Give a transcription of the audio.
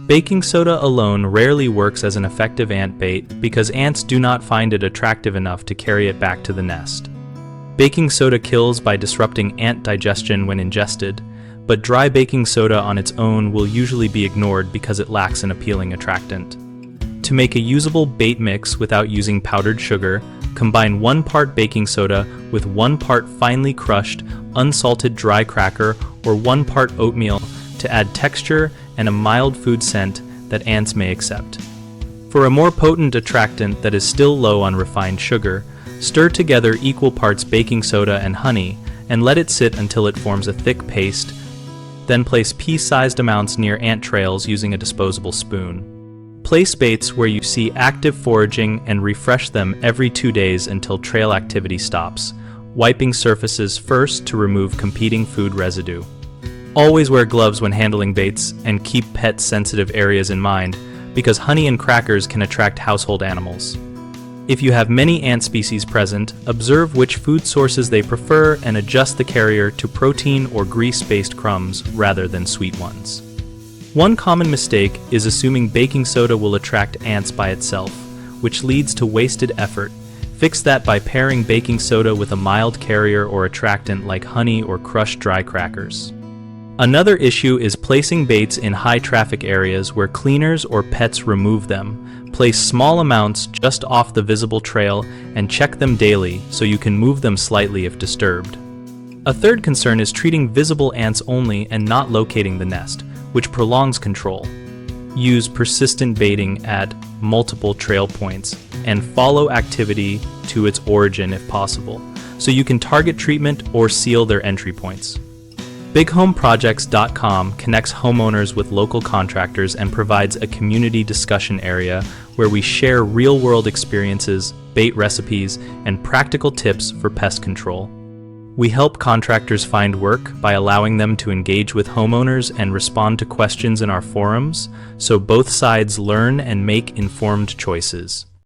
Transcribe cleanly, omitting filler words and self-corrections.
Baking soda alone rarely works as an effective ant bait because ants do not find it attractive enough to carry it back to the nest. Baking soda kills by disrupting ant digestion when ingested, but dry baking soda on its own will usually be ignored because it lacks an appealing attractant. To make a usable bait mix without using powdered sugar, combine 1 part baking soda with 1 part finely crushed, unsalted dry cracker or 1 part oatmeal to add texture and a mild food scent that ants may accept. For a more potent attractant that is still low on refined sugar, stir together equal parts baking soda and honey and let it sit until it forms a thick paste. Then place pea-sized amounts near ant trails using a disposable spoon. Place baits where you see active foraging and refresh them every 2 days until trail activity stops, wiping surfaces first to remove competing food residue. Always wear gloves when handling baits and keep pet-sensitive areas in mind because honey and crackers can attract household animals. If you have many ant species present, observe which food sources they prefer and adjust the carrier to protein or grease-based crumbs rather than sweet ones. One common mistake is assuming baking soda will attract ants by itself, which leads to wasted effort. Fix that by pairing baking soda with a mild carrier or attractant like honey or crushed dry crackers. Another issue is placing baits in high-traffic areas where cleaners or pets remove them. Place small amounts just off the visible trail and check them daily so you can move them slightly if disturbed. A third concern is treating visible ants only and not locating the nest, which prolongs control. Use persistent baiting at multiple trail points and follow activity to its origin if possible, so you can target treatment or seal their entry points. BigHomeProjects.com connects homeowners with local contractors and provides a community discussion area where we share real-world experiences, bait recipes, and practical tips for pest control. We help contractors find work by allowing them to engage with homeowners and respond to questions in our forums, so both sides learn and make informed choices.